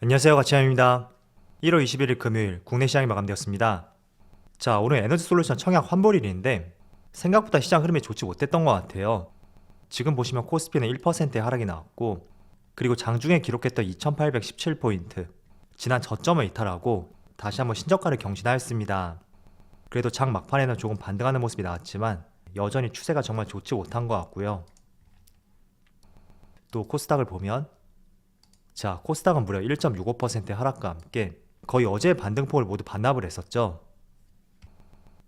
안녕하세요, 가치남입니다. 1월 21일 금요일 국내 시장이 마감되었습니다. 자, 오늘 에너지솔루션 청약 환불일인데 생각보다 시장 흐름이 좋지 못했던 것 같아요. 지금 보시면 코스피는 1%의 하락이 나왔고, 그리고 장중에 기록했던 2817포인트 지난 저점을 이탈하고 다시 한번 신저가를 경신하였습니다. 그래도 장 막판에는 조금 반등하는 모습이 나왔지만 여전히 추세가 정말 좋지 못한 것 같고요. 또 코스닥을 보면, 자, 코스닥은 무려 1.65%의 하락과 함께 거의 어제의 반등폭을 모두 반납을 했었죠.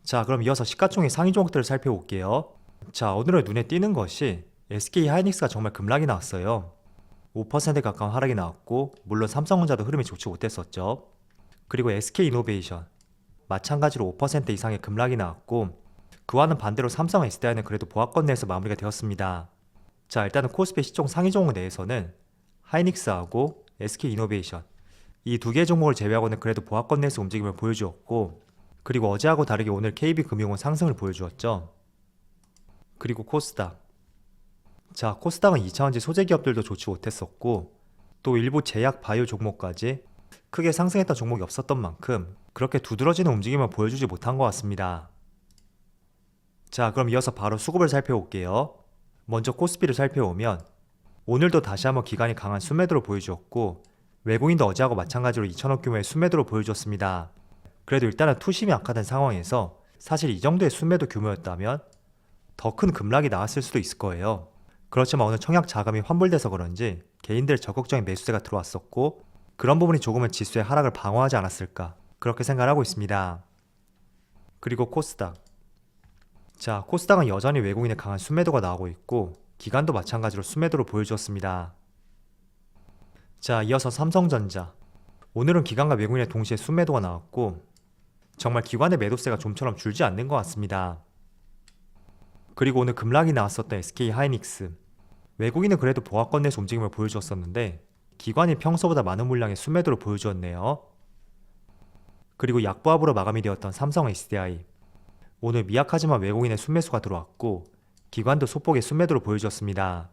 자, 그럼 이어서 시가총액 상위 종목들을 살펴볼게요. 자, 오늘은 눈에 띄는 것이 SK 하이닉스가 정말 급락이 나왔어요. 5% 가까운 하락이 나왔고, 물론 삼성전자도 흐름이 좋지 못했었죠. 그리고 SK 이노베이션 마찬가지로 5% 이상의 급락이 나왔고, 그와는 반대로 삼성 SDI는 그래도 보합권 내에서 마무리가 되었습니다. 자, 일단은 코스피 시총 상위 종목 내에서는 하이닉스하고 SK 이노베이션 이 두 개의 종목을 제외하고는 그래도 보합권 내에서 움직임을 보여주었고, 그리고 어제하고 다르게 오늘 KB금융은 상승을 보여주었죠. 그리고 코스닥, 자, 코스닥은 2차원지 소재 기업들도 좋지 못했었고, 또 일부 제약 바이오 종목까지 크게 상승했던 종목이 없었던 만큼 그렇게 두드러지는 움직임을 보여주지 못한 것 같습니다. 자, 그럼 이어서 바로 수급을 살펴볼게요. 먼저 코스피를 살펴보면 오늘도 다시 한번 기관이 강한 순매도를 보여주었고, 외국인도 어제하고 마찬가지로 2천억 규모의 순매도를 보여주었습니다. 그래도 일단은 투심이 악화된 상황에서 사실 이 정도의 순매도 규모였다면 더 큰 급락이 나왔을 수도 있을 거예요. 그렇지만 오늘 청약 자금이 환불돼서 그런지 개인들 적극적인 매수세가 들어왔었고, 그런 부분이 조금은 지수의 하락을 방어하지 않았을까, 그렇게 생각을 하고 있습니다. 그리고 코스닥, 자, 코스닥은 여전히 외국인의 강한 순매도가 나오고 있고, 기관도 마찬가지로 순매도를 보여주었습니다. 자, 이어서 삼성전자, 오늘은 기관과 외국인의 동시에 순매도가 나왔고, 정말 기관의 매도세가 좀처럼 줄지 않는 것 같습니다. 그리고 오늘 급락이 나왔었던 SK 하이닉스, 외국인은 그래도 보합권 내에서 움직임을 보여주었었는데 기관이 평소보다 많은 물량의 순매도를 보여주었네요. 그리고 약보합으로 마감이 되었던 삼성 SDI, 오늘 미약하지만 외국인의 순매수가 들어왔고, 기관도 소폭의 순매도를 보여주었습니다.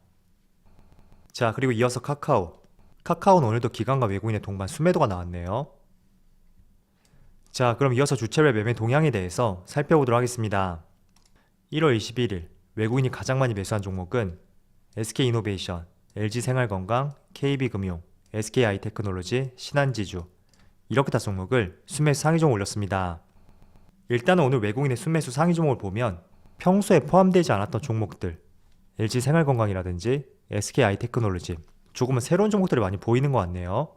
자, 그리고 이어서 카카오는 오늘도 기관과 외국인의 동반 순매도가 나왔네요. 자, 그럼 이어서 주체별 매매 동향에 대해서 살펴보도록 하겠습니다. 1월 21일 외국인이 가장 많이 매수한 종목은 SK이노베이션, LG생활건강, KB금융, SKI테크놀로지, 신한지주, 이렇게 다 종목을 순매수 상위 종목 올렸습니다. 일단은 오늘 외국인의 순매수 상위 종목을 보면 평소에 포함되지 않았던 종목들, LG생활건강이라든지 SKI테크놀로지, 조금은 새로운 종목들이 많이 보이는 것 같네요.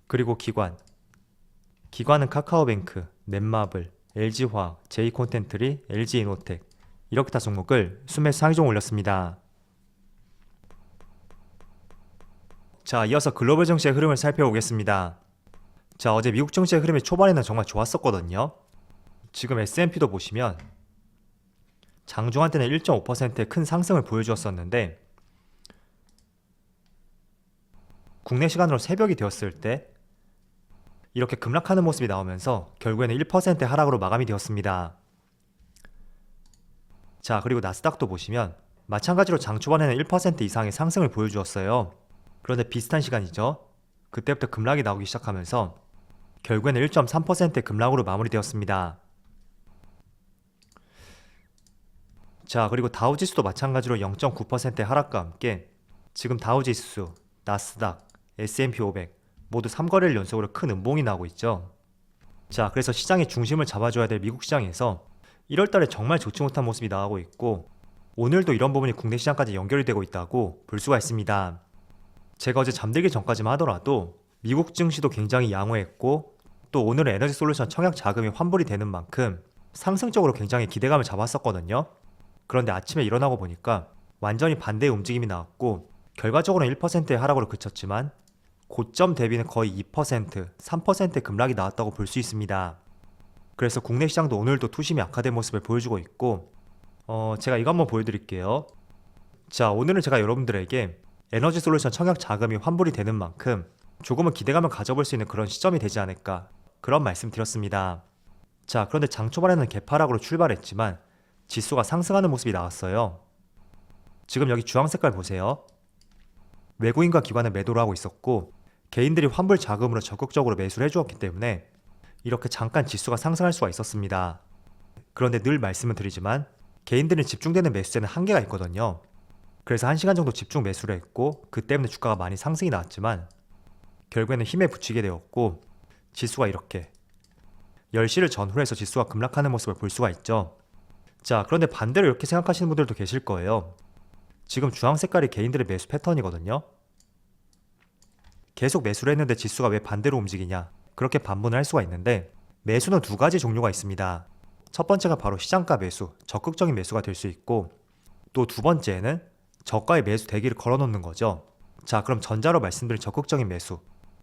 그리고 기관은 카카오뱅크, 넷마블, LG화학, J콘텐트리, LG이노텍, 이렇게 다 종목을 순매수 상위 종목 올렸습니다. 자, 이어서 글로벌 정치의 흐름을 살펴보겠습니다. 자, 어제 미국 정치의 흐름이 초반에는 정말 좋았었거든요. 지금 S&P도 보시면 장중한 때는 1.5%의 큰 상승을 보여주었었는데, 국내 시간으로 새벽이 되었을 때 이렇게 급락하는 모습이 나오면서 결국에는 1%의 하락으로 마감이 되었습니다. 자, 그리고 나스닥도 보시면 마찬가지로 장 초반에는 1% 이상의 상승을 보여주었어요. 그런데 비슷한 시간이죠. 그때부터 급락이 나오기 시작하면서 결국에는 1.3%의 급락으로 마무리되었습니다. 자, 그리고 다우지수도 마찬가지로 0.9%의 하락과 함께 지금 다우지수, 나스닥, S&P 500 모두 3거래일 연속으로 큰 음봉이 나오고 있죠. 자, 그래서 시장의 중심을 잡아줘야 될 미국 시장에서 1월달에 정말 좋지 못한 모습이 나오고 있고, 오늘도 이런 부분이 국내 시장까지 연결이 되고 있다고 볼 수가 있습니다. 제가 어제 잠들기 전까지만 하더라도 미국 증시도 굉장히 양호했고, 또 오늘은 에너지솔루션 청약 자금이 환불이 되는 만큼 상승적으로 굉장히 기대감을 잡았었거든요. 그런데 아침에 일어나고 보니까 완전히 반대의 움직임이 나왔고, 결과적으로는 1%의 하락으로 그쳤지만 고점 대비는 거의 2%, 3%의 급락이 나왔다고 볼 수 있습니다. 그래서 국내 시장도 오늘도 투심이 악화된 모습을 보여주고 있고, 제가 이거 한번 보여드릴게요. 자, 오늘은 제가 여러분들에게 에너지솔루션 청약 자금이 환불이 되는 만큼 조금은 기대감을 가져볼 수 있는 그런 시점이 되지 않을까, 그런 말씀 드렸습니다. 자, 그런데 장 초반에는 개파락으로 출발했지만 지수가 상승하는 모습이 나왔어요. 지금 여기 주황 색깔 보세요. 외국인과 기관은 매도를 하고 있었고, 개인들이 환불 자금으로 적극적으로 매수를 해주었기 때문에 이렇게 잠깐 지수가 상승할 수가 있었습니다. 그런데 늘 말씀을 드리지만 개인들이 집중되는 매수세는 한계가 있거든요. 그래서 1시간 정도 집중 매수를 했고 그 때문에 주가가 많이 상승이 나왔지만 결국에는 힘에 부치게 되었고 지수가 이렇게 10시를 전후로 해서 지수가 급락하는 모습을 볼 수가 있죠. 자, 그런데 반대로 이렇게 생각하시는 분들도 계실 거예요. 지금 주황 색깔이 개인들의 매수 패턴이거든요. 계속 매수를 했는데 지수가 왜 반대로 움직이냐, 그렇게 반문을 할 수가 있는데 매수는 두 가지 종류가 있습니다. 첫 번째가 바로 시장가 매수, 적극적인 매수가 될 수 있고 또 두 번째는 저가의 매수 대기를 걸어놓는 거죠. 자, 그럼 전자로 말씀드린 적극적인 매수,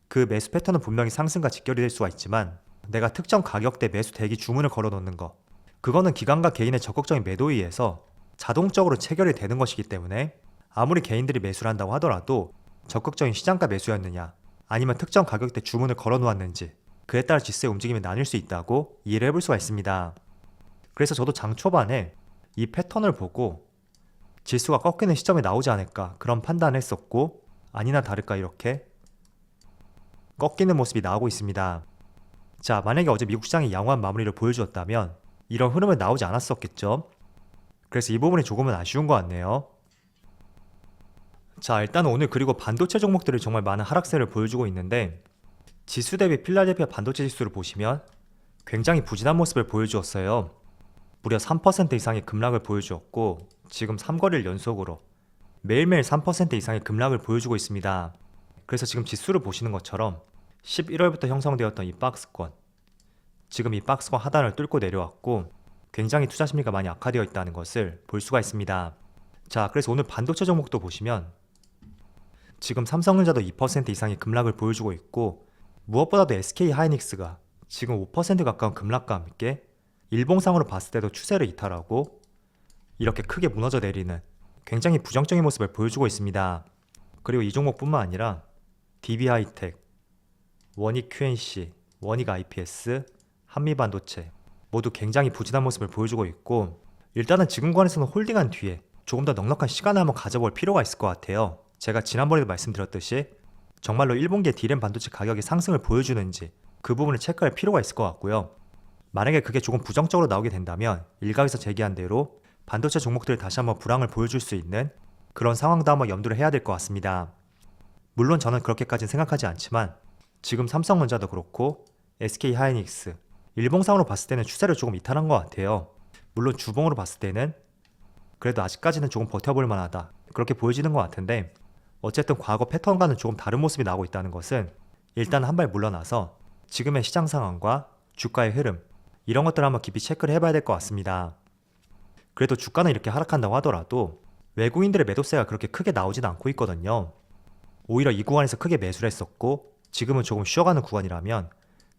그 매수 패턴은 분명히 상승과 직결이 될 수가 있지만 내가 특정 가격대 매수 대기 주문을 걸어놓는 거, 그거는 기관과 개인의 적극적인 매도에 의해서 자동적으로 체결이 되는 것이기 때문에 아무리 개인들이 매수를 한다고 하더라도 적극적인 시장가 매수였느냐 아니면 특정 가격대 주문을 걸어놓았는지 그에 따라 지수의 움직임이 나뉠 수 있다고 이해를 해볼 수가 있습니다. 그래서 저도 장 초반에 이 패턴을 보고 지수가 꺾이는 시점이 나오지 않을까 그런 판단을 했었고 아니나 다를까 이렇게 꺾이는 모습이 나오고 있습니다. 자, 만약에 어제 미국 시장이 양호한 마무리를 보여주었다면 이런 흐름은 나오지 않았었겠죠. 그래서 이 부분이 조금은 아쉬운 것 같네요. 자, 일단 오늘 그리고 반도체 종목들이 정말 많은 하락세를 보여주고 있는데 지수 대비 필라델피아 반도체 지수를 보시면 굉장히 부진한 모습을 보여주었어요. 무려 3% 이상의 급락을 보여주었고 지금 3거래일 연속으로 매일매일 3% 이상의 급락을 보여주고 있습니다. 그래서 지금 지수를 보시는 것처럼 11월부터 형성되었던 이 박스권, 지금 이 박스권 하단을 뚫고 내려왔고 굉장히 투자 심리가 많이 악화되어 있다는 것을 볼 수가 있습니다. 자, 그래서 오늘 반도체 종목도 보시면 지금 삼성전자도 2% 이상의 급락을 보여주고 있고 무엇보다도 SK 하이닉스가 지금 5% 가까운 급락과 함께 일봉상으로 봤을 때도 추세를 이탈하고 이렇게 크게 무너져 내리는 굉장히 부정적인 모습을 보여주고 있습니다. 그리고 이 종목뿐만 아니라 DB하이텍, 원익 QNC, 원익 IPS, 한미반도체 모두 굉장히 부진한 모습을 보여주고 있고 일단은 지금 구간에서는 홀딩한 뒤에 조금 더 넉넉한 시간을 한번 가져볼 필요가 있을 것 같아요. 제가 지난번에도 말씀드렸듯이 정말로 1분기에 D램 반도체 가격이 상승을 보여주는지 그 부분을 체크할 필요가 있을 것 같고요. 만약에 그게 조금 부정적으로 나오게 된다면 일각에서 제기한 대로 반도체 종목들이 다시 한번 불황을 보여줄 수 있는 그런 상황도 한번 염두를 해야 될 것 같습니다. 물론 저는 그렇게까지는 생각하지 않지만 지금 삼성전자도 그렇고 SK 하이닉스 일봉상으로 봤을 때는 추세를 조금 이탈한 것 같아요. 물론 주봉으로 봤을 때는 그래도 아직까지는 조금 버텨볼 만하다 그렇게 보여지는 것 같은데 어쨌든 과거 패턴과는 조금 다른 모습이 나오고 있다는 것은 일단 한 발 물러나서 지금의 시장 상황과 주가의 흐름 이런 것들을 한번 깊이 체크를 해봐야 될 것 같습니다. 그래도 주가는 이렇게 하락한다고 하더라도 외국인들의 매도세가 그렇게 크게 나오진 않고 있거든요. 오히려 이 구간에서 크게 매수를 했었고 지금은 조금 쉬어가는 구간이라면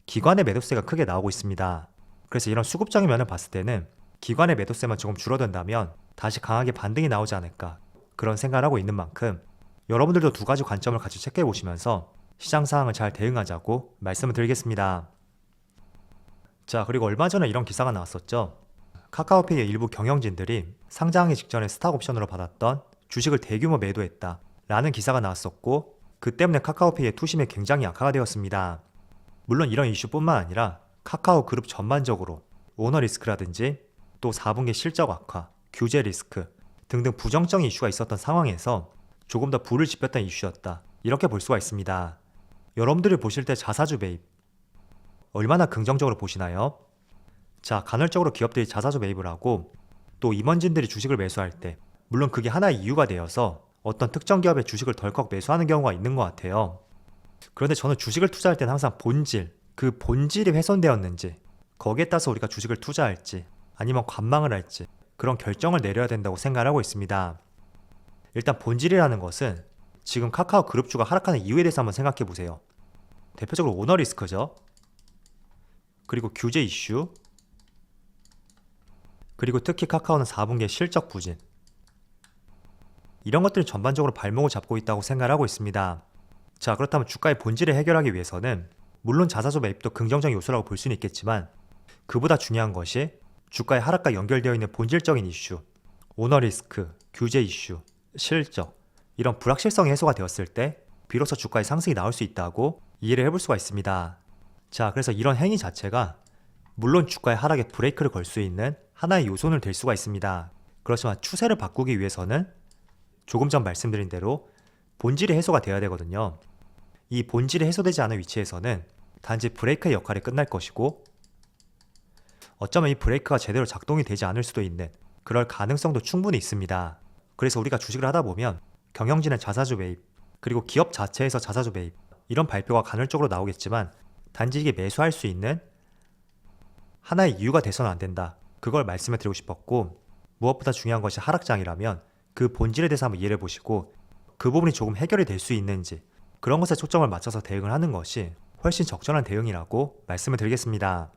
기관의 매도세가 크게 나오고 있습니다. 그래서 이런 수급적인 면을 봤을 때는 기관의 매도세만 조금 줄어든다면 다시 강하게 반등이 나오지 않을까 그런 생각을 하고 있는 만큼 여러분들도 두 가지 관점을 같이 체크해 보시면서 시장 상황을 잘 대응하자고 말씀을 드리겠습니다. 자, 그리고 얼마 전에 이런 기사가 나왔었죠. 카카오페이의 일부 경영진들이 상장하기 직전에 스탁옵션으로 받았던 주식을 대규모 매도했다 라는 기사가 나왔었고 그 때문에 카카오페이의 투심이 굉장히 악화가 되었습니다. 물론 이런 이슈뿐만 아니라 카카오 그룹 전반적으로 오너 리스크라든지 또 4분기 실적 악화, 규제 리스크 등등 부정적인 이슈가 있었던 상황에서 조금 더 불을 지폈던 이슈였다 이렇게 볼 수가 있습니다. 여러분들이 보실 때 자사주 매입 얼마나 긍정적으로 보시나요? 자, 간헐적으로 기업들이 자사주 매입을 하고 또 임원진들이 주식을 매수할 때 물론 그게 하나의 이유가 되어서 어떤 특정 기업의 주식을 덜컥 매수하는 경우가 있는 것 같아요. 그런데 저는 주식을 투자할 때는 항상 본질, 그 본질이 훼손되었는지 거기에 따라서 우리가 주식을 투자할지 아니면 관망을 할지 그런 결정을 내려야 된다고 생각을 하고 있습니다. 일단 본질이라는 것은 지금 카카오 그룹주가 하락하는 이유에 대해서 한번 생각해 보세요. 대표적으로 오너 리스크죠. 그리고 규제 이슈, 그리고 특히 카카오는 4분기의 실적 부진 이런 것들이 전반적으로 발목을 잡고 있다고 생각을 하고 있습니다. 자, 그렇다면 주가의 본질을 해결하기 위해서는 물론 자사주 매입도 긍정적인 요소라고 볼 수는 있겠지만 그보다 중요한 것이 주가의 하락과 연결되어 있는 본질적인 이슈, 오너 리스크, 규제 이슈, 실적 이런 불확실성이 해소가 되었을 때 비로소 주가의 상승이 나올 수 있다고 이해를 해볼 수가 있습니다. 자, 그래서 이런 행위 자체가 물론 주가의 하락에 브레이크를 걸 수 있는 하나의 요소는 될 수가 있습니다. 그렇지만 추세를 바꾸기 위해서는 조금 전 말씀드린 대로 본질이 해소가 돼야 되거든요. 이 본질이 해소되지 않은 위치에서는 단지 브레이크의 역할이 끝날 것이고, 어쩌면 이 브레이크가 제대로 작동이 되지 않을 수도 있는 그럴 가능성도 충분히 있습니다. 그래서 우리가 주식을 하다 보면 경영진의 자사주 매입, 그리고 기업 자체에서 자사주 매입, 이런 발표가 간헐적으로 나오겠지만 단지 이게 매수할 수 있는 하나의 이유가 돼서는 안 된다. 그걸 말씀을 드리고 싶었고, 무엇보다 중요한 것이 하락장이라면 그 본질에 대해서 한번 이해를 보시고 그 부분이 조금 해결이 될 수 있는지, 그런 것에 초점을 맞춰서 대응을 하는 것이 훨씬 적절한 대응이라고 말씀을 드리겠습니다.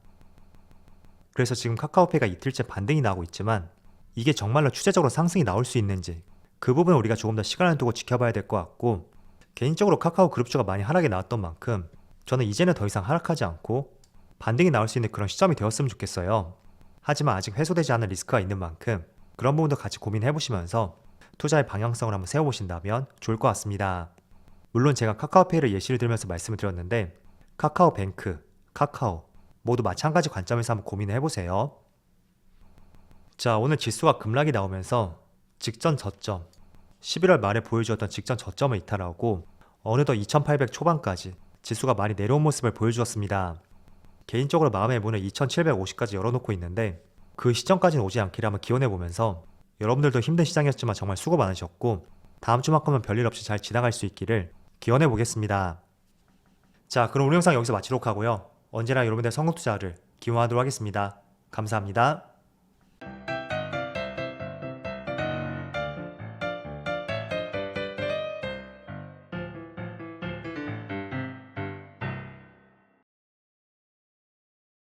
그래서 지금 카카오페이가 이틀째 반등이 나오고 있지만 이게 정말로 추세적으로 상승이 나올 수 있는지, 그 부분을 우리가 조금 더 시간을 두고 지켜봐야 될 것 같고, 개인적으로 카카오 그룹주가 많이 하락이 나왔던 만큼 저는 이제는 더 이상 하락하지 않고 반등이 나올 수 있는 그런 시점이 되었으면 좋겠어요. 하지만 아직 해소되지 않은 리스크가 있는 만큼 그런 부분도 같이 고민해 보시면서 투자의 방향성을 한번 세워보신다면 좋을 것 같습니다. 물론 제가 카카오페이를 예시를 들면서 말씀을 드렸는데 카카오뱅크, 카카오 모두 마찬가지 관점에서 한번 고민을 해보세요. 자, 오늘 지수가 급락이 나오면서 직전 저점, 11월 말에 보여주었던 직전 저점을 이탈하고 어느덧 2800 초반까지 지수가 많이 내려온 모습을 보여주었습니다. 개인적으로 마음의 문을 2750까지 열어놓고 있는데 그 시점까지는 오지 않기를 한번 기원해보면서 여러분들도 힘든 시장이었지만 정말 수고 많으셨고 다음 주만큼은 별일 없이 잘 지나갈 수 있기를 기원해보겠습니다. 자, 그럼 오늘 영상 여기서 마치도록 하고요. 언제나 여러분들의 성공 투자를 기원하도록 하겠습니다. 감사합니다.